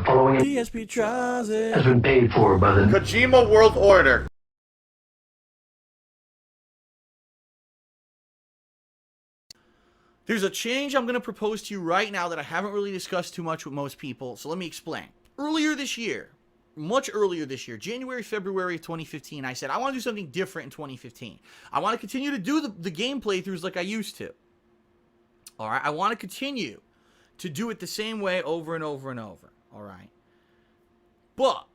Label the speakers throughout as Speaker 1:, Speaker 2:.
Speaker 1: The following
Speaker 2: DSP tries it.
Speaker 1: has been paid for by the
Speaker 3: KOGAMing World Order.
Speaker 2: There's a change I'm going to propose to you right now that I haven't really discussed too much with most people, so let me explain. Earlier this year, much earlier this year, January, February of 2015, I said, I want to do something different in 2015. I want to continue to do the game playthroughs like I used to. Alright, I want to continue to do it the same way over and over and over. Alright. But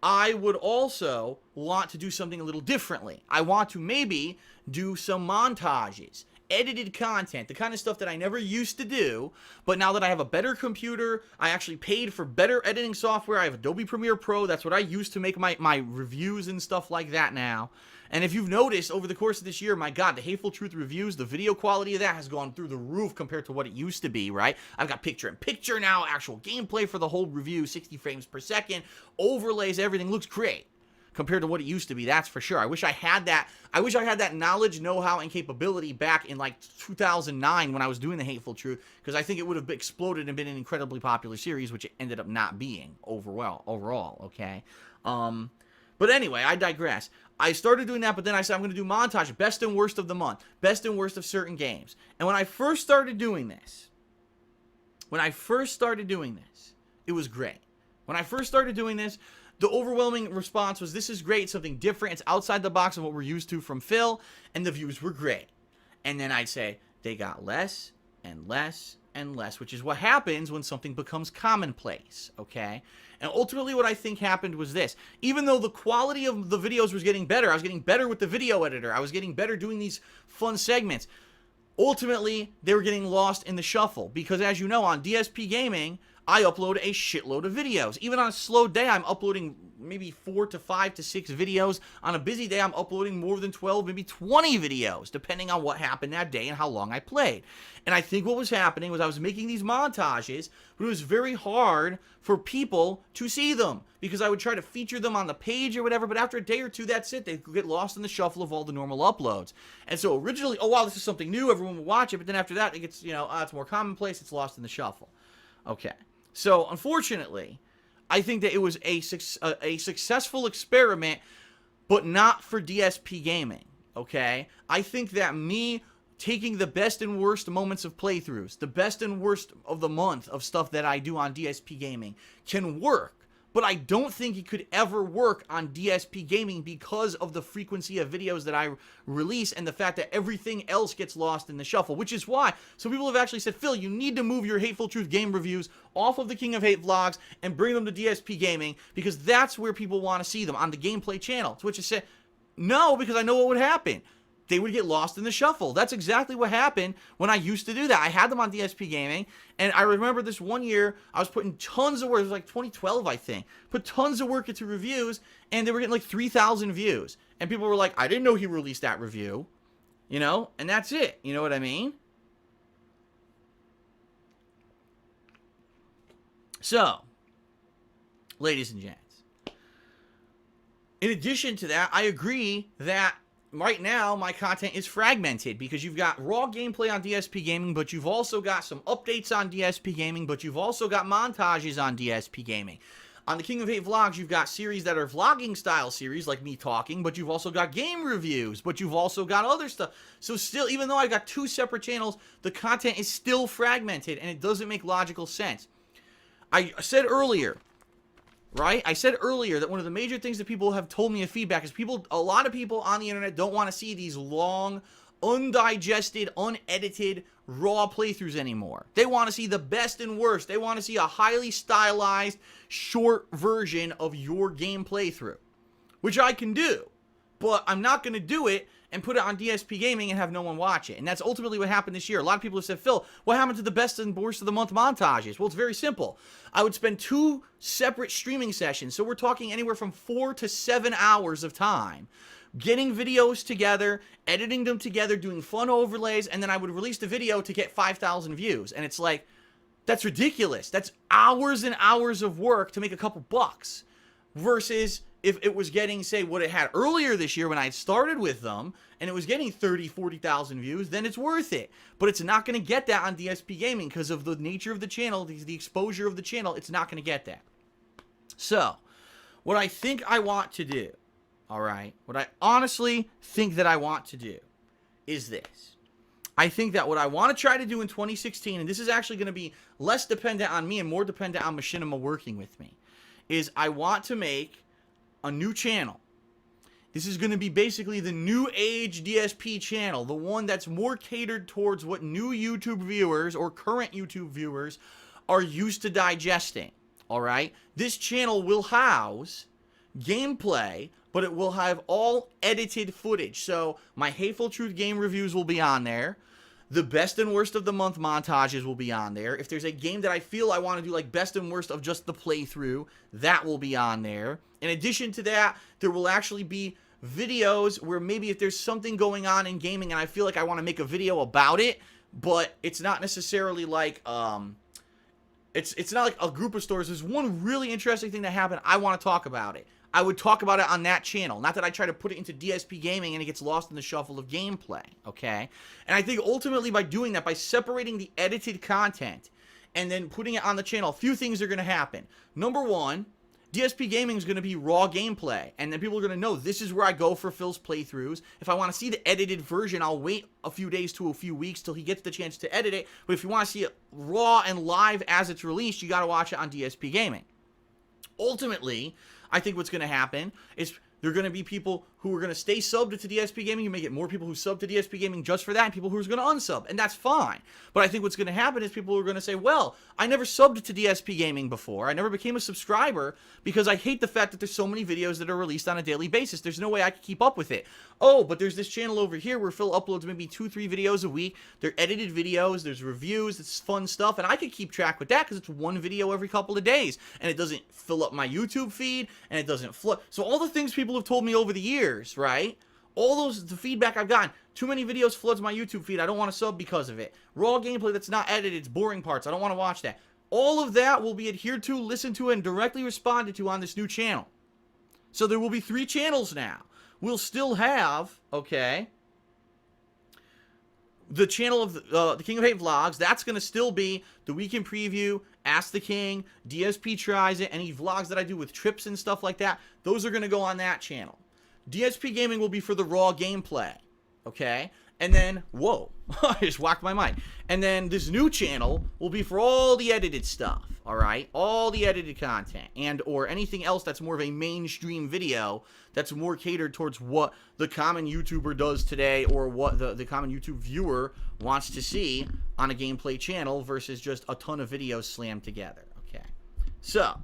Speaker 2: I would also want to do something a little differently. I want to maybe do some montages, edited content, the kind of stuff that I never used to do, but now that I have a better computer, I actually paid for better editing software. I have Adobe Premiere Pro. That's what I use to make my reviews and stuff like that now. And if you've noticed over the course of this year, my God, the Hateful Truth reviews, the video quality of that has gone through the roof compared to what it used to be, right? I've got picture-in-picture now, actual gameplay for the whole review, 60 frames per second, overlays, everything looks great compared to what it used to be, that's for sure. I wish I had that. I wish I had that knowledge, know-how, and capability back in like 2009 when I was doing the Hateful Truth, because I think it would have exploded and been an incredibly popular series, which it ended up not being overall, okay? But anyway, I digress. I started doing that, but then I said I'm going to do montage, best and worst of the month, best and worst of certain games. And when I first started doing this, it was great. When I first started doing this, the overwhelming response was, this is great, something different, it's outside the box of what we're used to from Phil, and the views were great. And then I'd say, they got less and less and less, which is what happens when something becomes commonplace, okay? And ultimately what I think happened was this. Even though the quality of the videos was getting better, I was getting better with the video editor, I was getting better doing these fun segments, ultimately they were getting lost in the shuffle. Because as you know, on DSP Gaming, I upload a shitload of videos. Even on a slow day, I'm uploading maybe 4 to 5 to 6 videos. On a busy day, I'm uploading more than 12, maybe 20 videos, depending on what happened that day and how long I played. And I think what was happening was I was making these montages, but it was very hard for people to see them, because I would try to feature them on the page or whatever, but after a day or two, that's it. They get lost in the shuffle of all the normal uploads. And so originally, oh wow, this is something new, everyone will watch it, but then after that, it gets, it's more commonplace, it's lost in the shuffle. Okay. So, unfortunately, I think that it was a successful experiment, but not for DSP Gaming, okay? I think that me taking the best and worst moments of playthroughs, the best and worst of the month of stuff that I do on DSP Gaming can work, but I don't think it could ever work on DSP Gaming because of the frequency of videos that I release and the fact that everything else gets lost in the shuffle, which is why some people have actually said, Phil, you need to move your Hateful Truth game reviews off of the King of Hate vlogs and bring them to DSP Gaming, because that's where people want to see them, on the gameplay channel. To which I said, no, because I know what would happen. They would get lost in the shuffle. That's exactly what happened when I used to do that. I had them on DSP Gaming, and I remember this one year, I was putting tons of work, it was like 2012, I think, put tons of work into reviews, and they were getting like 3,000 views. And people were like, I didn't know he released that review, and that's it. You know what I mean? So, ladies and gents, in addition to that, I agree that right now, my content is fragmented, because you've got raw gameplay on DSP Gaming, but you've also got some updates on DSP Gaming, but you've also got montages on DSP Gaming. On the King of Hate vlogs, you've got series that are vlogging style series, like me talking, but you've also got game reviews, but you've also got other stuff. So still, even though I've got 2 separate channels, the content is still fragmented, and it doesn't make logical sense. I said earlier, right? I said earlier that one of the major things that people have told me of feedback is a lot of people on the internet don't want to see these long, undigested, unedited, raw playthroughs anymore. They want to see the best and worst. They want to see a highly stylized, short version of your game playthrough, which I can do, but I'm not going to do it and put it on DSP Gaming and have no one watch it. And that's ultimately what happened this year. A lot of people have said, Phil, what happened to the best and worst of the month montages? Well, it's very simple. I would spend 2 separate streaming sessions, so we're talking anywhere from 4 to 7 hours of time, getting videos together, editing them together, doing fun overlays, and then I would release the video to get 5,000 views. And it's like, that's ridiculous. That's hours and hours of work to make a couple bucks. Versus if it was getting, say, what it had earlier this year when I started with them, and it was getting 30, 40,000 views, then it's worth it. But it's not going to get that on DSP Gaming because of the nature of the channel, the exposure of the channel. It's not going to get that. So, what I think I want to do, all right, what I honestly think that I want to do is this. I think that what I want to try to do in 2016, and this is actually going to be less dependent on me and more dependent on Machinima working with me, is I want to make a new channel. This is going to be basically the new age DSP channel, the one that's more catered towards what new YouTube viewers or current YouTube viewers are used to digesting. All right? This channel will house gameplay, but it will have all edited footage. So my Hateful Truth game reviews will be on there. The best and worst of the month montages will be on there. If there's a game that I feel I want to do like best and worst of just the playthrough, that will be on there. In addition to that, there will actually be videos where maybe if there's something going on in gaming and I feel like I want to make a video about it, but it's not necessarily like it's not like a group of stores. There's one really interesting thing that happened. I want to talk about it. I would talk about it on that channel. Not that I try to put it into DSP Gaming and it gets lost in the shuffle of gameplay, okay? And I think ultimately by doing that, by separating the edited content and then putting it on the channel, a few things are going to happen. Number one, DSP Gaming is going to be raw gameplay, and then people are going to know this is where I go for Phil's playthroughs. If I want to see the edited version, I'll wait a few days to a few weeks till he gets the chance to edit it. But if you want to see it raw and live as it's released, you got to watch it on DSP Gaming. Ultimately, I think what's going to happen is there are going to be people who are going to stay subbed to DSP Gaming. You may get more people who sub to DSP Gaming just for that, and people who are going to unsub, and that's fine. But I think what's going to happen is people are going to say, well, I never subbed to DSP Gaming before. I never became a subscriber because I hate the fact that there's so many videos that are released on a daily basis. There's no way I can keep up with it. Oh, but there's this channel over here where Phil uploads maybe 2-3 videos a week. They're edited videos, there's reviews, it's fun stuff, and I can keep track with that because it's one video every couple of days, and it doesn't fill up my YouTube feed, and it doesn't flood. So all the things people have told me over the years, right? All the feedback I've gotten, too many videos floods my YouTube feed. I don't want to sub because of it. Raw gameplay that's not edited, it's boring parts. I don't want to watch that. All of that will be adhered to, listened to, and directly responded to on this new channel. So there will be 3 channels now. We'll still have, okay, the channel of the King of Hate Vlogs. That's going to still be the Weekend Preview, Ask the King, DSP Tries It, any vlogs that I do with trips and stuff like that. Those are going to go on that channel. DSP Gaming will be for the raw gameplay, okay? And then, whoa, I just whacked my mic. And then this new channel will be for all the edited stuff, all right? All the edited content and or anything else that's more of a mainstream video that's more catered towards what the common YouTuber does today or what the common YouTube viewer wants to see on a gameplay channel versus just a ton of videos slammed together, okay? So,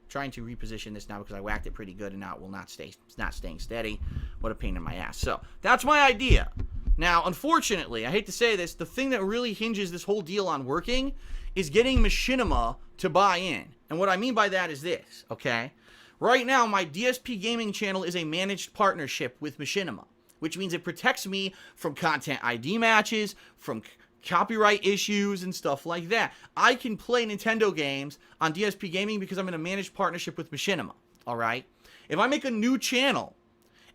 Speaker 2: trying to reposition this now because I whacked it pretty good and now it will not stay. It's not staying steady. What a pain in my ass. So that's my idea. Now, unfortunately, I hate to say this, the thing that really hinges this whole deal on working is getting Machinima to buy in. And what I mean by that is this, okay? Right now, my DSP Gaming channel is a managed partnership with Machinima, which means it protects me from content ID matches, from copyright issues and stuff like that. I can play Nintendo games on DSP Gaming because I'm in a managed partnership with Machinima, all right? If I make a new channel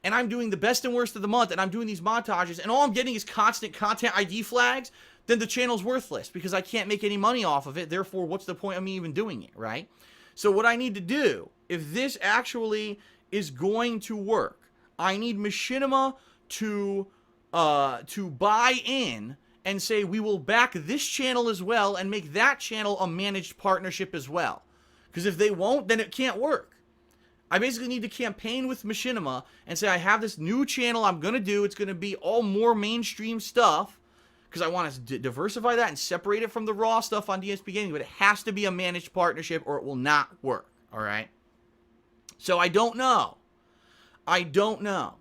Speaker 2: and I'm doing the best and worst of the month and I'm doing these montages and all I'm getting is constant content ID flags, then the channel's worthless because I can't make any money off of it. Therefore, what's the point of me even doing it, right? So what I need to do, if this actually is going to work, I need Machinima to buy in and say we will back this channel as well and make that channel a managed partnership as well. Because if they won't, then it can't work. I basically need to campaign with Machinima and say I have this new channel I'm going to do. It's going to be all more mainstream stuff because I want to diversify that and separate it from the raw stuff on DSP Gaming. But it has to be a managed partnership or it will not work. All right? So I don't know. I don't know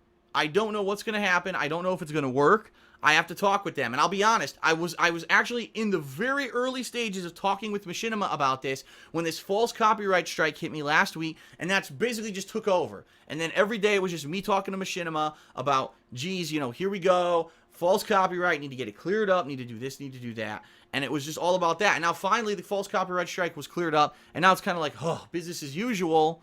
Speaker 2: what's going to happen. I don't know if it's going to work. I have to talk with them. And I'll be honest, I was actually in the very early stages of talking with Machinima about this when this false copyright strike hit me last week, and that's basically just took over. And then every day it was just me talking to Machinima about, geez, you know, here we go, false copyright, need to get it cleared up, need to do this, need to do that. And it was just all about that. And now finally the false copyright strike was cleared up, and now it's kind of like, oh, business as usual.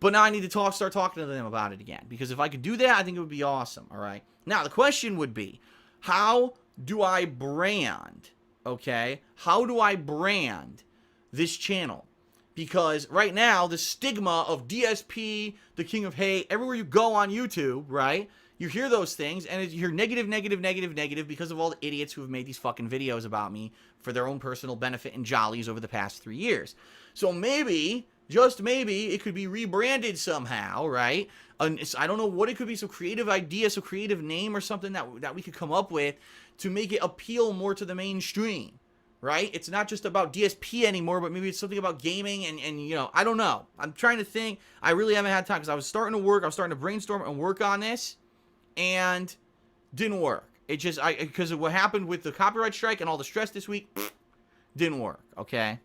Speaker 2: But now I need to start talking to them about it again. Because if I could do that, I think it would be awesome, all right? Now, the question would be, how do I brand, okay? How do I brand this channel? Because right now, the stigma of DSP, the king of hate, everywhere you go on YouTube, right? You hear those things, and you hear negative, negative, negative, negative because of all the idiots who have made these fucking videos about me for their own personal benefit and jollies over the past 3 years. So maybe, just maybe, it could be rebranded somehow, right? I don't know what it could be, some creative idea, some creative name or something that we could come up with to make it appeal more to the mainstream, right? It's not just about DSP anymore, but maybe it's something about gaming and you know, I don't know. I'm trying to think. I really haven't had time because I was starting to brainstorm and work on this, and didn't work. It just, because of what happened with the copyright strike and all the stress this week, didn't work, okay?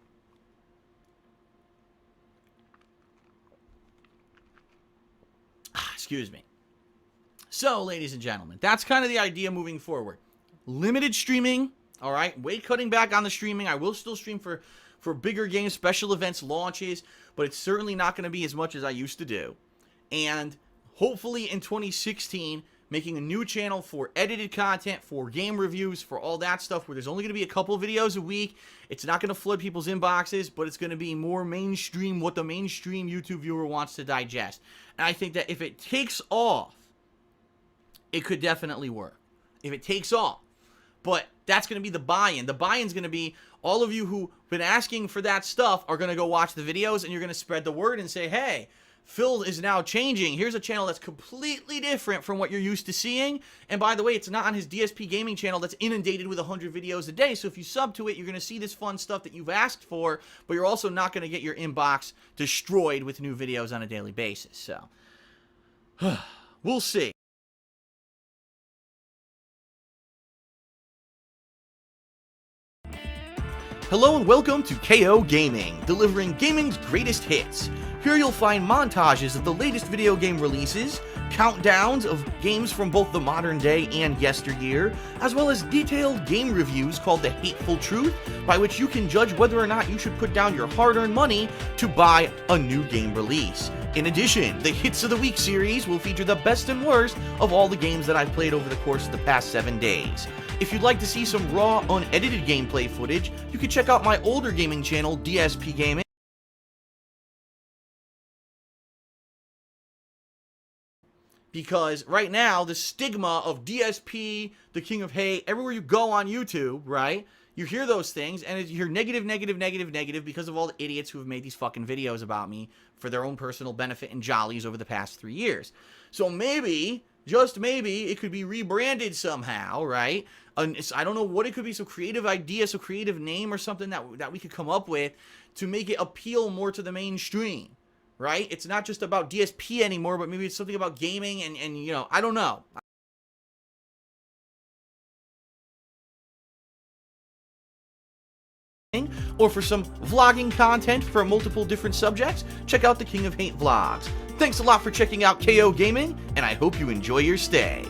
Speaker 2: Excuse me. So, ladies and gentlemen, that's kind of the idea moving forward. Limited streaming, all right? Way cutting back on the streaming. I will still stream for bigger games, special events, launches, but it's certainly not going to be as much as I used to do. And hopefully in 2016, making a new channel for edited content, for game reviews, for all that stuff, where there's only going to be a couple videos a week. It's not going to flood people's inboxes, but it's going to be more mainstream, what the mainstream YouTube viewer wants to digest. And I think that if it takes off, it could definitely work. If it takes off. But that's going to be the buy-in. The buy-in is going to be all of you who've been asking for that stuff are going to go watch the videos, and you're going to spread the word and say, hey, Phil is now changing. Here's a channel that's completely different from what you're used to seeing. And by the way, it's not on his DSP gaming channel that's inundated with 100 videos a day. So if you sub to it, you're going to see this fun stuff that you've asked for, but you're also not going to get your inbox destroyed with new videos on a daily basis. So, we'll see. Hello and welcome to KOGaming, delivering gaming's greatest hits. Here you'll find montages of the latest video game releases, countdowns of games from both the modern day and yesteryear, as well as detailed game reviews called The Hateful Truth, by which you can judge whether or not you should put down your hard-earned money to buy a new game release. In addition, the Hits of the Week series will feature the best and worst of all the games that I've played over the course of the past 7 days. If you'd like to see some raw, unedited gameplay footage, you can check out my older gaming channel, DSP Gaming. Because right now, the stigma of DSP, the king of hate, everywhere you go on YouTube, right? You hear those things, and you hear negative, negative, negative, negative because of all the idiots who have made these fucking videos about me for their own personal benefit and jollies over the past 3 years. So maybe, just maybe, it could be rebranded somehow, right? I don't know what it could be, some creative idea, some creative name or something that we could come up with to make it appeal more to the mainstream, right? It's not just about DSP anymore, but maybe it's something about gaming and you know, I don't know. Or for some vlogging content for multiple different subjects, check out the King of Hate vlogs. Thanks a lot for checking out KOGaming, and I hope you enjoy your stay.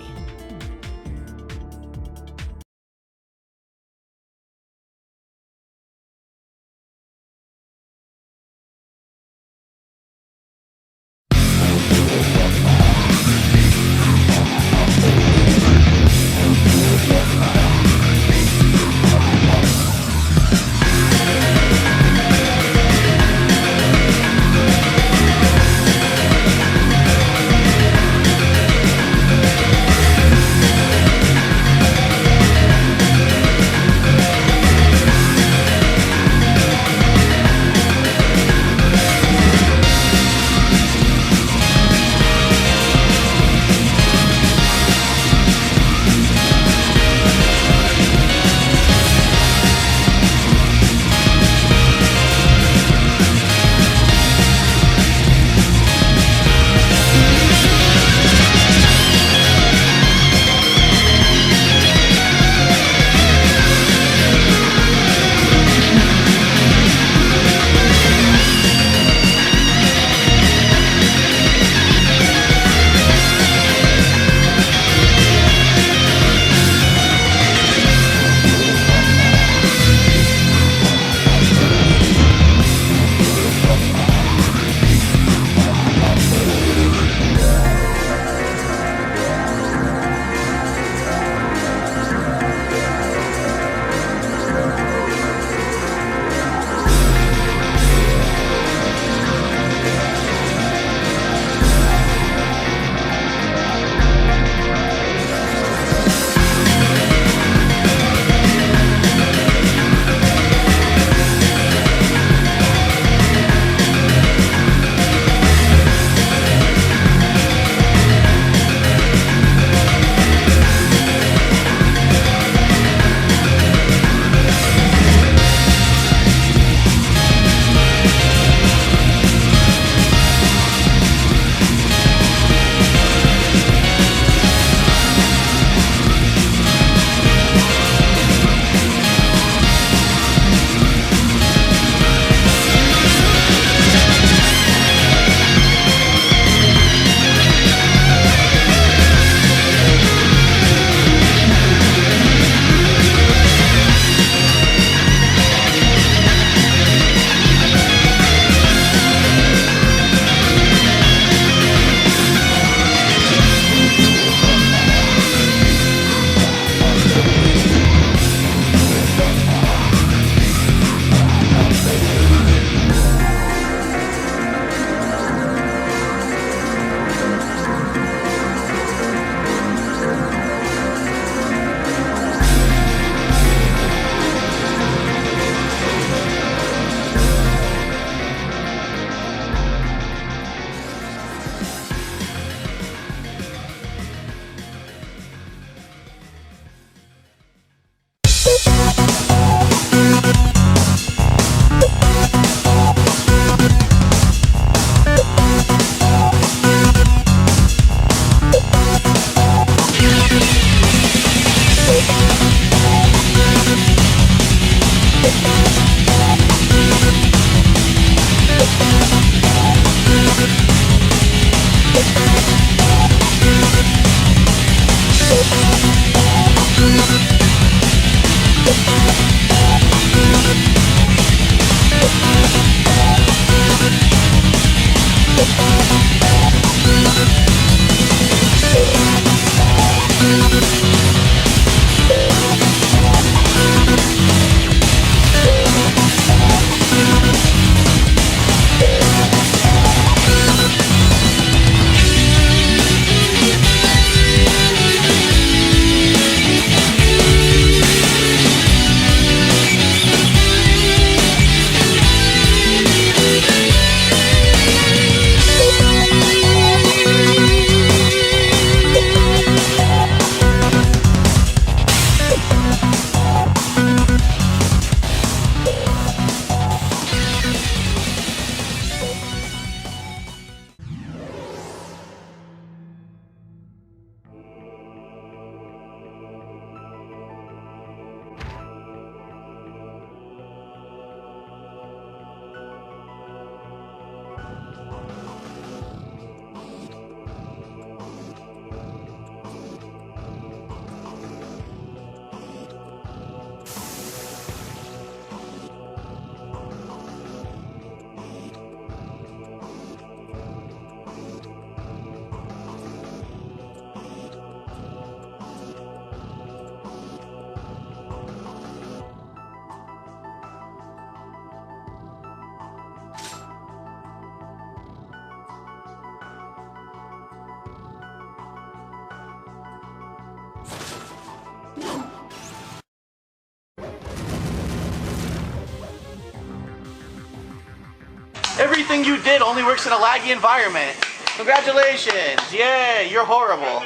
Speaker 2: Everything you did only works in a laggy environment. Congratulations. Yeah, you're horrible.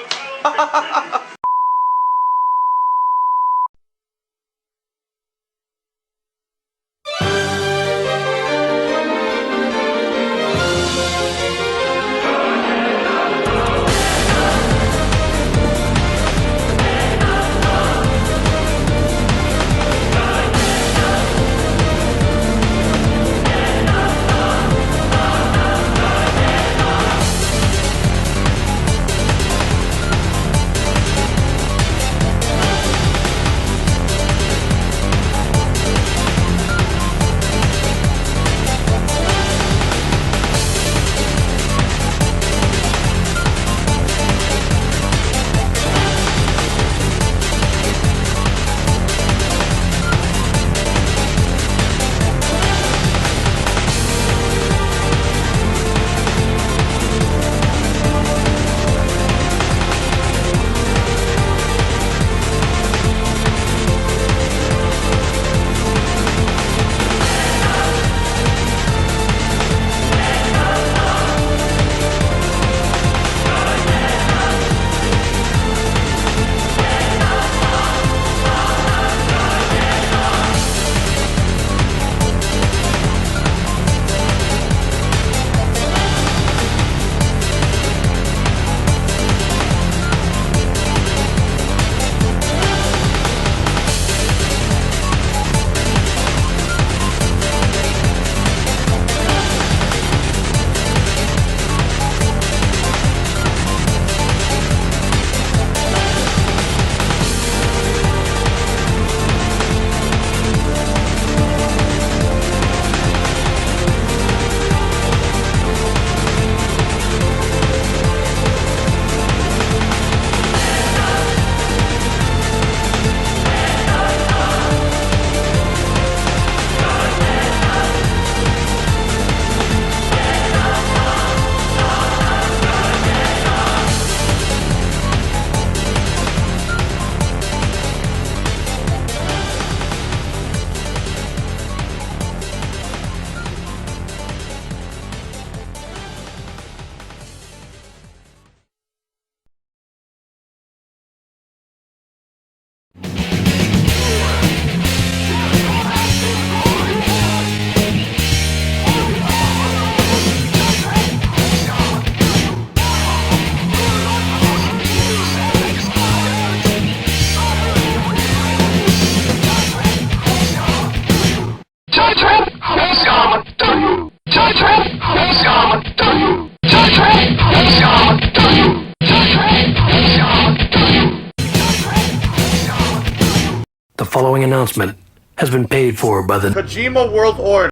Speaker 1: The following announcement has been paid for by the
Speaker 2: KOGAMing World Order.